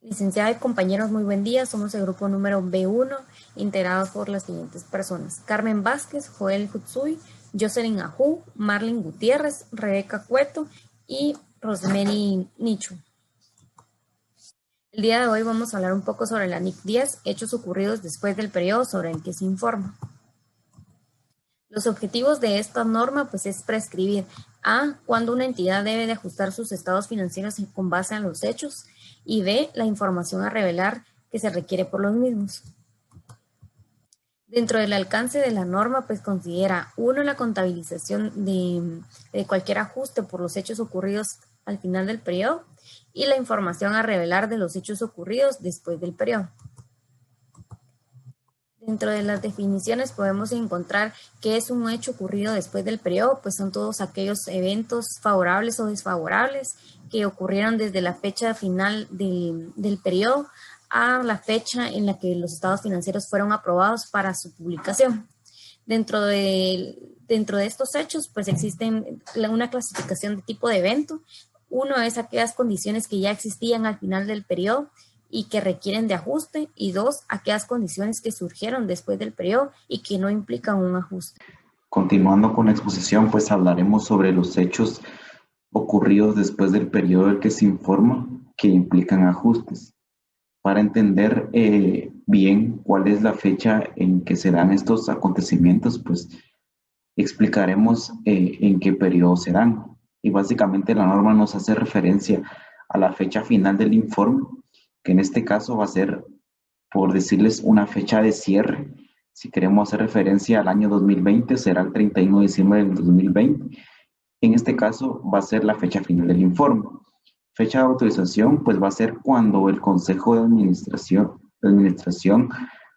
Licenciada y compañeros, muy buen día. Somos el grupo número B1, integrados por las siguientes personas: Carmen Vázquez, Joel Hutsui, Jocelyn Ajú, Marlene Gutiérrez, Rebeca Cueto y Rosemary Nichu. El día de hoy vamos a hablar un poco sobre la NIC 10, hechos ocurridos después del periodo sobre el que se informa. Los objetivos de esta norma es prescribir a. Cuando una entidad debe de ajustar sus estados financieros con base en los hechos, y b. La información a revelar que se requiere por los mismos. Dentro del alcance de la norma, considera 1. La contabilización de cualquier ajuste por los hechos ocurridos al final del periodo y la información a revelar de los hechos ocurridos después del periodo. Dentro de las definiciones podemos encontrar qué es un hecho ocurrido después del periodo, son todos aquellos eventos favorables o desfavorables que ocurrieron desde la fecha final del periodo a la fecha en la que los estados financieros fueron aprobados para su publicación. Dentro de estos hechos, existen una clasificación de tipo de evento. Uno es aquellas condiciones que ya existían al final del periodo y que requieren de ajuste, y 2, aquellas condiciones que surgieron después del periodo y que no implican un ajuste. Continuando con la exposición, hablaremos sobre los hechos ocurridos después del periodo del que se informa que implican ajustes. Para entender bien cuál es la fecha en que se dan estos acontecimientos, explicaremos en qué periodo se dan. Y básicamente la norma nos hace referencia a la fecha final del informe, que en este caso va a ser, por decirles, una fecha de cierre. Si queremos hacer referencia al año 2020, será el 31 de diciembre del 2020. En este caso va a ser la fecha final del informe. Fecha de autorización, va a ser cuando el Consejo de Administración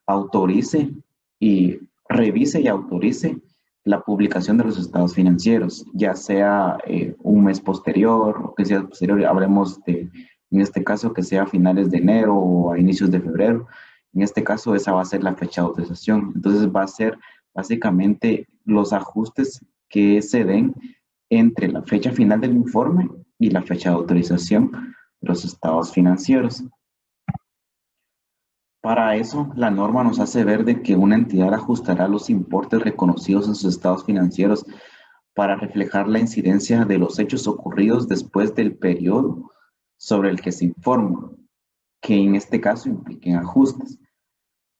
autorice y revise y autorice la publicación de los estados financieros, ya sea un mes posterior o que sea posterior. Hablemos de, en este caso, que sea a finales de enero o a inicios de febrero. En este caso, esa va a ser la fecha de autorización. Entonces, va a ser básicamente los ajustes que se den entre la fecha final del informe y la fecha de autorización de los estados financieros. Para eso, la norma nos hace ver de que una entidad ajustará los importes reconocidos en sus estados financieros para reflejar la incidencia de los hechos ocurridos después del periodo sobre el que se informa, que en este caso impliquen ajustes.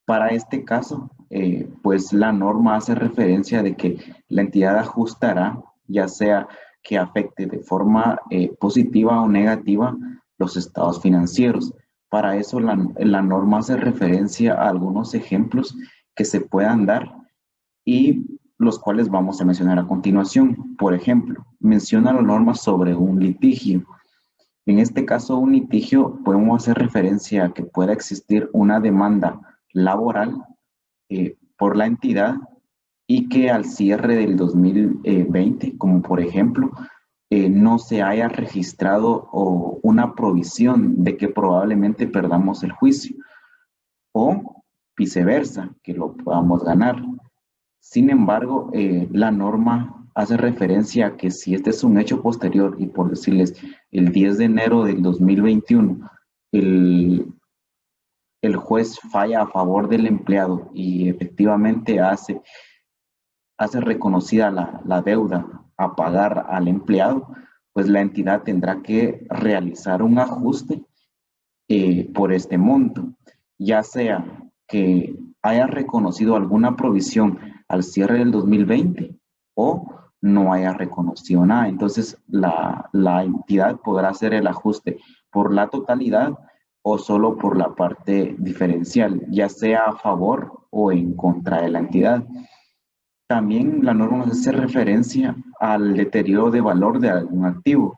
Para este caso, la norma hace referencia de que la entidad ajustará, ya sea que afecte de forma positiva o negativa los estados financieros. Para eso la norma hace referencia a algunos ejemplos que se puedan dar y los cuales vamos a mencionar a continuación. Por ejemplo, menciona la norma sobre un litigio. En este caso, un litigio, podemos hacer referencia a que pueda existir una demanda laboral por la entidad y que al cierre del 2020, como por ejemplo, no se haya registrado una provisión de que probablemente perdamos el juicio, o viceversa, que lo podamos ganar. Sin embargo, la norma hace referencia a que si este es un hecho posterior y, por decirles, el 10 de enero del 2021, el juez falla a favor del empleado y efectivamente hace reconocida la deuda a pagar al empleado, la entidad tendrá que realizar un ajuste por este monto, ya sea que haya reconocido alguna provisión al cierre del 2020 o no haya reconocido nada. Entonces, la entidad podrá hacer el ajuste por la totalidad o solo por la parte diferencial, ya sea a favor o en contra de la entidad. También la norma nos hace referencia al deterioro de valor de algún activo.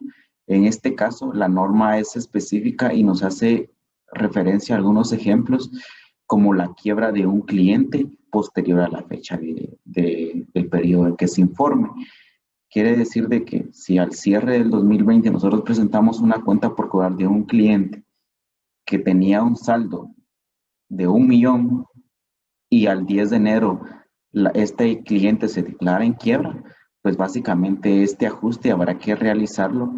En este caso, la norma es específica y nos hace referencia a algunos ejemplos, como la quiebra de un cliente posterior a la fecha del periodo en que se informe. Quiere decir de que si al cierre del 2020 nosotros presentamos una cuenta por cobrar de un cliente que tenía un saldo de 1 millón y al 10 de enero este cliente se declara en quiebra, básicamente este ajuste habrá que realizarlo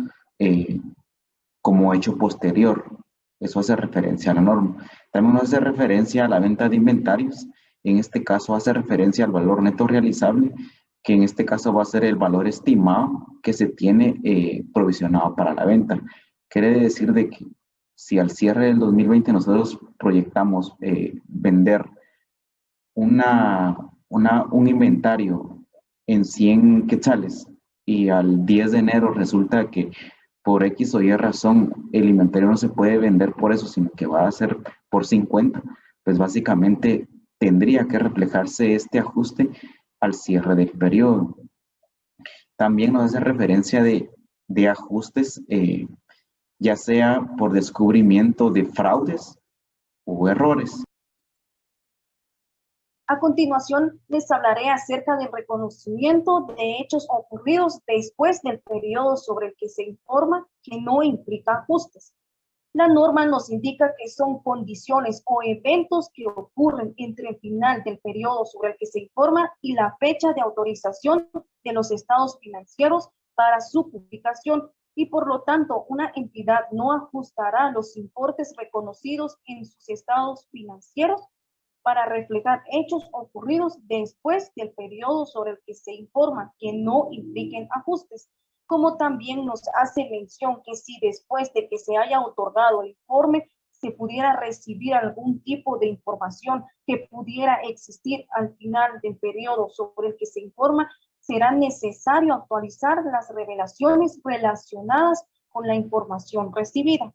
como hecho posterior. Eso hace referencia a la norma. También hace referencia a la venta de inventarios. En este caso hace referencia al valor neto realizable, que en este caso va a ser el valor estimado que se tiene provisionado para la venta. Quiere decir de que si al cierre del 2020 nosotros proyectamos vender un inventario en 100 quetzales y al 10 de enero resulta que por X o Y razón el inventario no se puede vender por eso, sino que va a ser por 50, pues básicamente tendría que reflejarse este ajuste al cierre del periodo. También nos hace referencia de ajustes, ya sea por descubrimiento de fraudes o errores. A continuación, les hablaré acerca del reconocimiento de hechos ocurridos después del periodo sobre el que se informa que no implica ajustes. La norma nos indica que son condiciones o eventos que ocurren entre el final del periodo sobre el que se informa y la fecha de autorización de los estados financieros para su publicación, y por lo tanto una entidad no ajustará los importes reconocidos en sus estados financieros para reflejar hechos ocurridos después del periodo sobre el que se informa que no impliquen ajustes, como también nos hace mención que si después de que se haya otorgado el informe se pudiera recibir algún tipo de información que pudiera existir al final del periodo sobre el que se informa, será necesario actualizar las revelaciones relacionadas con la información recibida.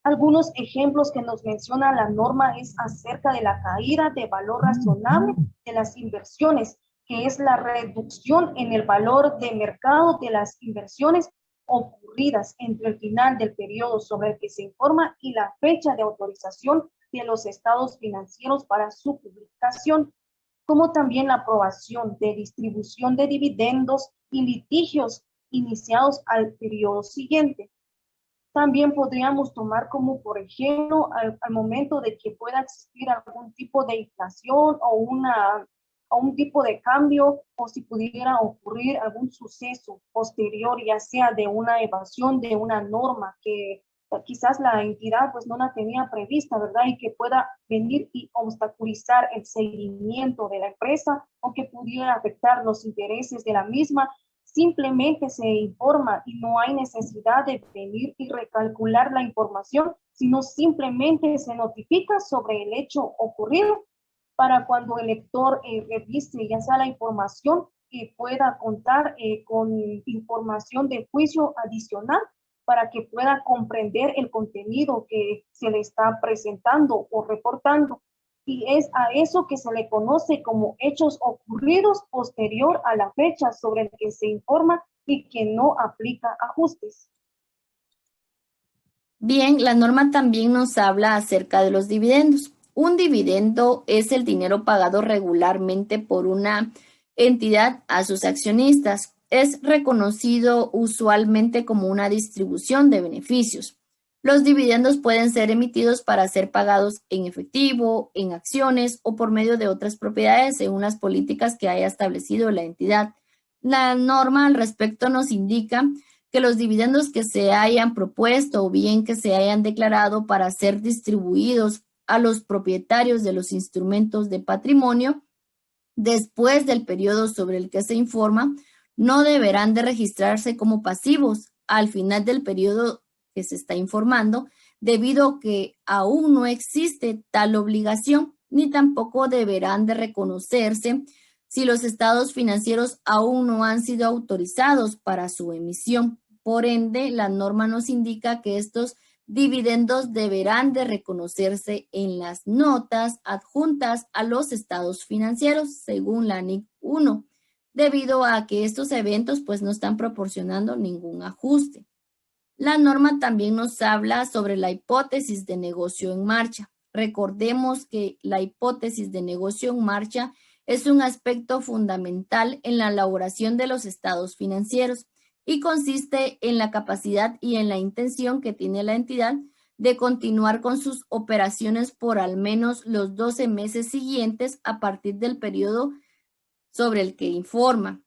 Algunos ejemplos que nos menciona la norma es acerca de la caída de valor razonable de las inversiones, que es la reducción en el valor de mercado de las inversiones ocurridas entre el final del periodo sobre el que se informa y la fecha de autorización de los estados financieros para su publicación, como también la aprobación de distribución de dividendos y litigios iniciados al periodo siguiente. También podríamos tomar como, por ejemplo, al momento de que pueda existir algún tipo de inflación o un tipo de cambio, o si pudiera ocurrir algún suceso posterior, ya sea de una evasión de una norma que quizás la entidad pues no la tenía prevista, ¿verdad? Y que pueda venir y obstaculizar el seguimiento de la empresa o que pudiera afectar los intereses de la misma. Simplemente se informa y no hay necesidad de venir y recalcular la información, sino simplemente se notifica sobre el hecho ocurrido para cuando el lector revise ya sea la información que pueda contar con información de juicio adicional para que pueda comprender el contenido que se le está presentando o reportando. Y es a eso que se le conoce como hechos ocurridos posterior a la fecha sobre el que se informa y que no aplica ajustes. Bien, la norma también nos habla acerca de los dividendos. Un dividendo es el dinero pagado regularmente por una entidad a sus accionistas. Es reconocido usualmente como una distribución de beneficios. Los dividendos pueden ser emitidos para ser pagados en efectivo, en acciones o por medio de otras propiedades según las políticas que haya establecido la entidad. La norma al respecto nos indica que los dividendos que se hayan propuesto o bien que se hayan declarado para ser distribuidos a los propietarios de los instrumentos de patrimonio después del periodo sobre el que se informa no deberán de registrarse como pasivos al final del periodo que se está informando, debido a que aún no existe tal obligación, ni tampoco deberán de reconocerse si los estados financieros aún no han sido autorizados para su emisión. Por ende, la norma nos indica que estos dividendos deberán de reconocerse en las notas adjuntas a los estados financieros, según la NIC 1, debido a que estos eventos pues no están proporcionando ningún ajuste. La norma también nos habla sobre la hipótesis de negocio en marcha. Recordemos que la hipótesis de negocio en marcha es un aspecto fundamental en la elaboración de los estados financieros y consiste en la capacidad y en la intención que tiene la entidad de continuar con sus operaciones por al menos los 12 meses siguientes a partir del periodo sobre el que informa.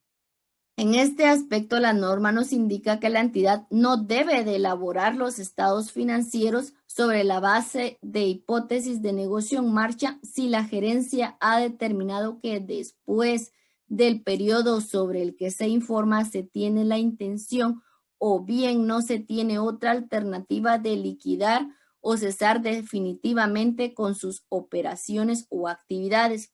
En este aspecto, la norma nos indica que la entidad no debe de elaborar los estados financieros sobre la base de hipótesis de negocio en marcha si la gerencia ha determinado que después del periodo sobre el que se informa se tiene la intención o bien no se tiene otra alternativa de liquidar o cesar definitivamente con sus operaciones o actividades.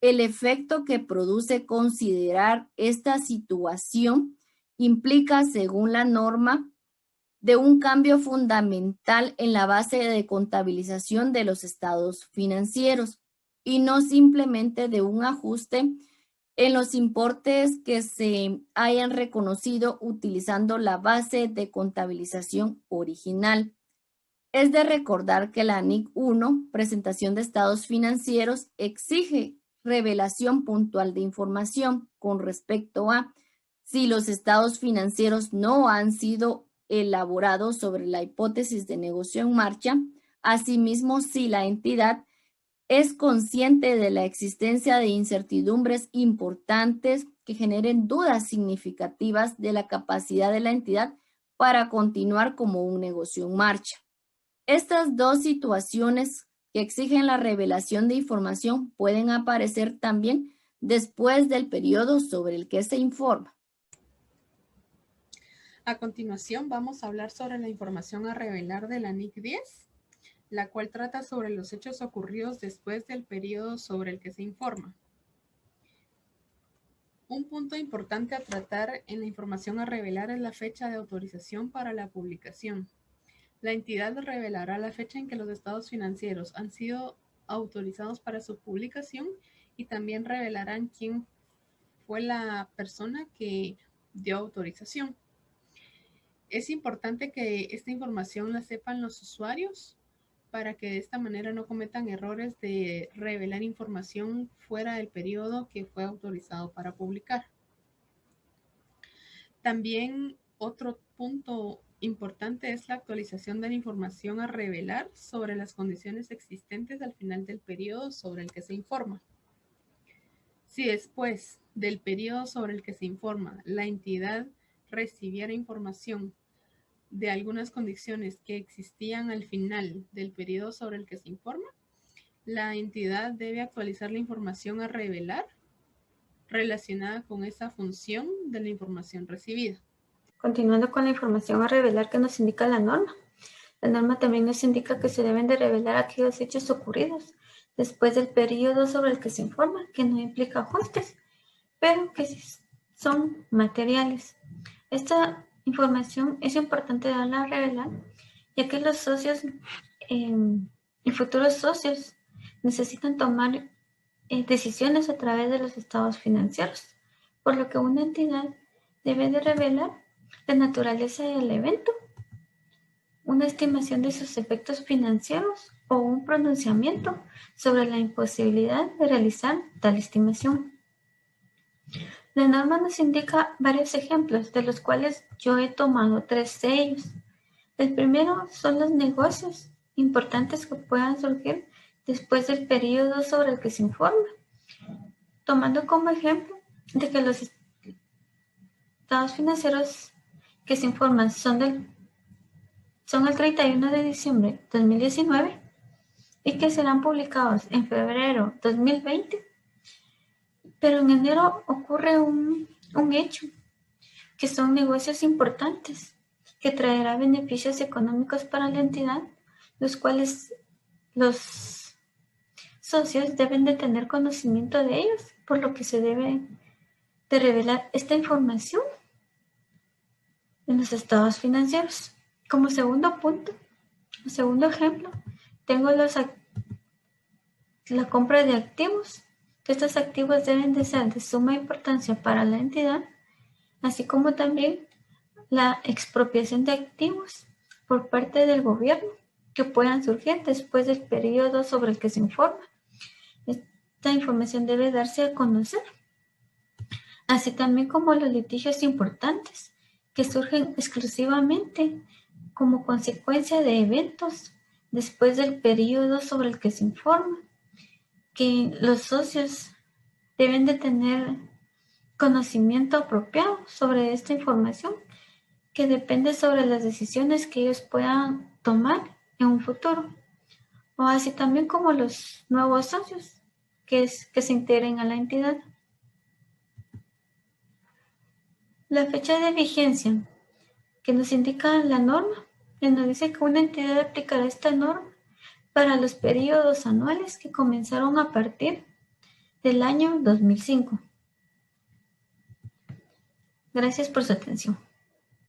El efecto que produce considerar esta situación implica, según la norma, de un cambio fundamental en la base de contabilización de los estados financieros y no simplemente de un ajuste en los importes que se hayan reconocido utilizando la base de contabilización original. Es de recordar que la NIC 1, presentación de estados financieros, exige revelación puntual de información con respecto a si los estados financieros no han sido elaborados sobre la hipótesis de negocio en marcha, asimismo si la entidad es consciente de la existencia de incertidumbres importantes que generen dudas significativas de la capacidad de la entidad para continuar como un negocio en marcha. Estas dos situaciones que exigen la revelación de información pueden aparecer también después del periodo sobre el que se informa. A continuación vamos a hablar sobre la información a revelar de la NIC 10, la cual trata sobre los hechos ocurridos después del periodo sobre el que se informa. Un punto importante a tratar en la información a revelar es la fecha de autorización para la publicación. La entidad revelará la fecha en que los estados financieros han sido autorizados para su publicación y también revelarán quién fue la persona que dio autorización. Es importante que esta información la sepan los usuarios para que de esta manera no cometan errores de revelar información fuera del periodo que fue autorizado para publicar. También otro punto importante es la actualización de la información a revelar sobre las condiciones existentes al final del periodo sobre el que se informa. Si después del periodo sobre el que se informa la entidad recibiera información de algunas condiciones que existían al final del periodo sobre el que se informa, la entidad debe actualizar la información a revelar relacionada con esa función de la información recibida. Continuando con la información a revelar que nos indica la norma. La norma también nos indica que se deben de revelar aquellos hechos ocurridos después del periodo sobre el que se informa, que no implica ajustes, pero que son materiales. Esta información es importante darla a revelar, ya que los socios y futuros socios necesitan tomar decisiones a través de los estados financieros, por lo que una entidad debe de revelar la naturaleza del evento, una estimación de sus efectos financieros o un pronunciamiento sobre la imposibilidad de realizar tal estimación. La norma nos indica varios ejemplos, de los cuales yo he tomado 3 de ellos. El primero son los negocios importantes que puedan surgir después del periodo sobre el que se informa, tomando como ejemplo de que los estados financieros que se informan son el 31 de diciembre de 2019 y que serán publicados en febrero de 2020, pero en enero ocurre un hecho, que son negocios importantes, que traerá beneficios económicos para la entidad, los cuales los socios deben de tener conocimiento de ellos, por lo que se debe de revelar esta información en los estados financieros. Como segundo punto, o segundo ejemplo, tengo la compra de activos, que estos activos deben de ser de suma importancia para la entidad, así como también la expropiación de activos por parte del gobierno que puedan surgir después del periodo sobre el que se informa. Esta información debe darse a conocer, así también como los litigios importantes que surgen exclusivamente como consecuencia de eventos después del periodo sobre el que se informa, que los socios deben de tener conocimiento apropiado sobre esta información que depende sobre las decisiones que ellos puedan tomar en un futuro, o así también como los nuevos socios que se integren a la entidad. La fecha de vigencia que nos indica la norma, que nos dice que una entidad aplicará esta norma para los periodos anuales que comenzaron a partir del año 2005. Gracias por su atención.